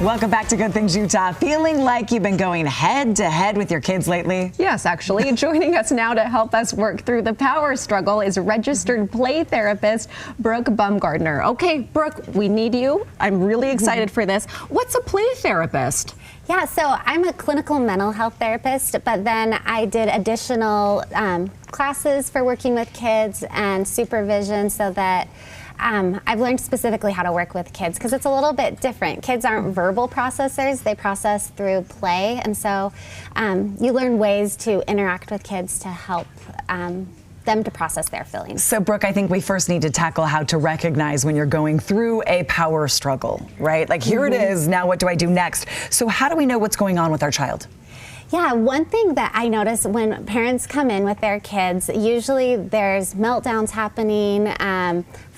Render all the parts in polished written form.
Welcome back to Good Things Utah. Feeling like you've been going head to head with your kids lately? Yes, actually. Joining us now to help us work through the power struggle is registered play therapist Brooke Bumgardner. Okay, Brooke, we need you. I'm really excited for this. What's a play therapist? Yeah, so I'm a clinical mental health therapist, but then I did additional classes for working with kids and supervision so that I've learned specifically how to work with kids because it's a little bit different. Kids aren't verbal processors, they process through play, and so you learn ways to interact with kids to help them to process their feelings. So, Brooke, I think we first need to tackle how to recognize when you're going through a power struggle, right? Like, here it is, now what do I do next? So how do we know what's going on with our child? Yeah, one thing that I notice when parents come in with their kids, usually there's meltdowns happening,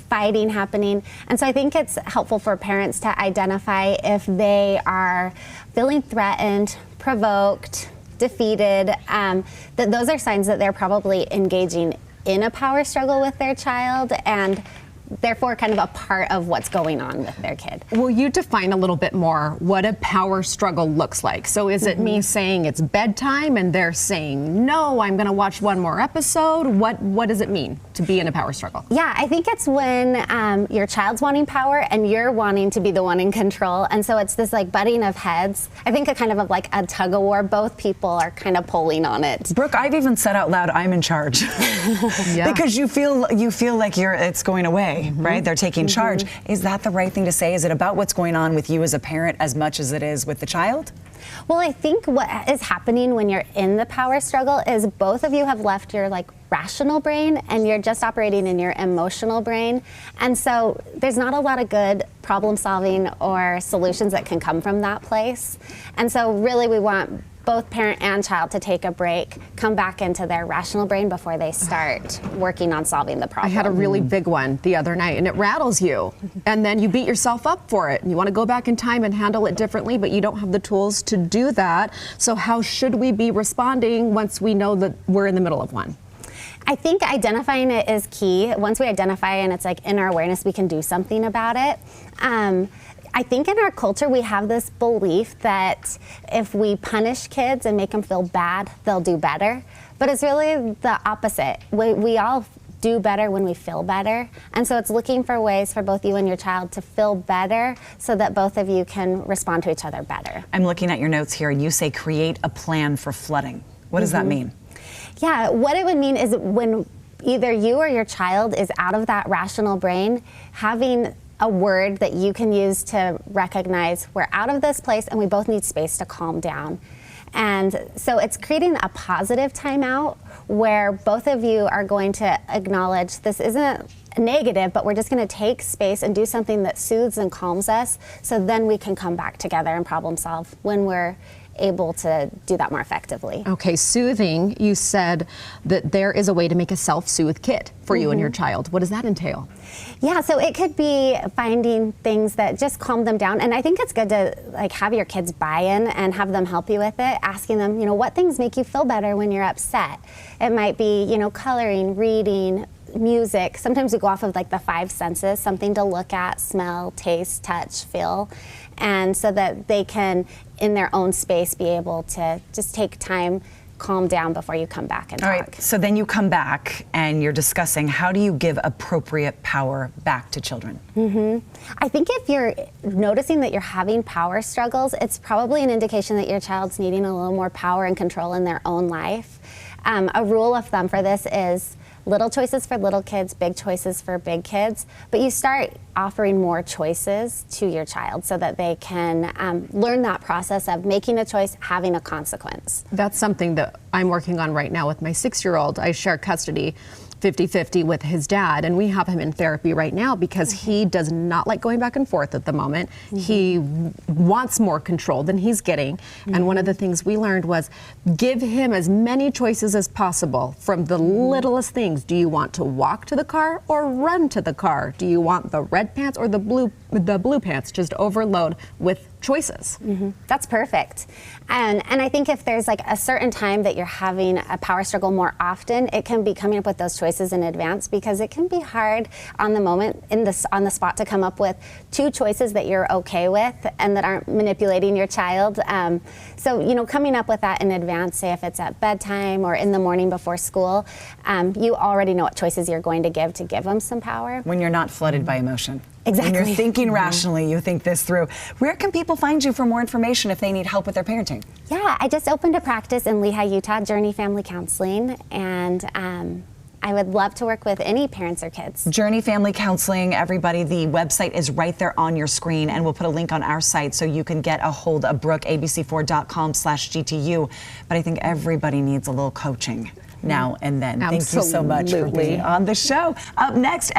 fighting happening. And so I think it's helpful for parents to identify if they are feeling threatened, provoked, defeated, that those are signs that they're probably engaging in a power struggle with their child and therefore kind of a part of what's going on with their kid. Will you define a little bit more what a power struggle looks like? So is it me saying it's bedtime and they're saying, no, I'm gonna watch one more episode? What does it mean to be in a power struggle? Yeah, I think it's when your child's wanting power and you're wanting to be the one in control. And so it's this like butting of heads. I think a kind of like a tug of war. Both people are kind of pulling on it. Brooke, I've even said out loud, I'm in charge. Yeah. Because you feel like it's going away. Right? They're taking charge. Is that the right thing to say? Is it about what's going on with you as a parent as much as it is with the child? Well, I think what is happening when you're in the power struggle is both of you have left your like rational brain and you're just operating in your emotional brain. And so there's not a lot of good problem solving or solutions that can come from that place. And so really we want both parent and child to take a break, come back into their rational brain before they start working on solving the problem. I had a really big one the other night and it rattles you and then you beat yourself up for it and you want to go back in time and handle it differently, but you don't have the tools to do that. So how should we be responding once we know that we're in the middle of one? I think identifying it is key. Once we identify and it's like in our awareness, we can do something about it. I think in our culture, we have this belief that if we punish kids and make them feel bad, they'll do better. But it's really the opposite. We all do better when we feel better. And so it's looking for ways for both you and your child to feel better so that both of you can respond to each other better. I'm looking at your notes here and you say create a plan for flooding. What does that mean? Yeah, what it would mean is when either you or your child is out of that rational brain, having a word that you can use to recognize we're out of this place and we both need space to calm down. And so it's creating a positive timeout where both of you are going to acknowledge this isn't negative, but we're just going to take space and do something that soothes and calms us so then we can come back together and problem solve when we're able to do that more effectively. Okay, soothing, you said that there is a way to make a self-soothe kit for you and your child. What does that entail? Yeah, so it could be finding things that just calm them down. And I think it's good to like have your kids buy in and have them help you with it, asking them, what things make you feel better when you're upset? It might be, coloring, reading, music. Sometimes we go off of like the five senses, something to look at, smell, taste, touch, feel. And so that they can, in their own space, be able to just take time, calm down before you come back and talk. All right, so then you come back and you're discussing how do you give appropriate power back to children? I think if you're noticing that you're having power struggles, it's probably an indication that your child's needing a little more power and control in their own life. A rule of thumb for this is little choices for little kids, big choices for big kids, but you start offering more choices to your child so that they can learn that process of making a choice, having a consequence. That's something that I'm working on right now with my 6-year-old. I share custody 50-50 with his dad, and we have him in therapy right now because he does not like going back and forth at the moment. He wants more control than he's getting, and one of the things we learned was give him as many choices as possible from the littlest things. Do you want to walk to the car or run to the car? Do you want the red pants or the blue pants? Just overload with choices. That's perfect. And I think if there's like a certain time that you're having a power struggle more often, it can be coming up with those choices in advance, because it can be hard on the moment, on the spot, to come up with two choices that you're okay with and that aren't manipulating your child. So, you know, coming up with that in advance, say if it's at bedtime or in the morning before school, you already know what choices you're going to give them some power. When you're not flooded by emotion. Exactly. When you're thinking rationally, you think this through. Where can people find you for more information if they need help with their parenting? Yeah, I just opened a practice in Lehigh, Utah, Journey Family Counseling, and I would love to work with any parents or kids. Journey Family Counseling, everybody, the website is right there on your screen, and we'll put a link on our site so you can get a hold of Brooke, abc4.com/GTU. But I think everybody needs a little coaching now and then. Thank you so much for Absolutely. being on the show. Up next,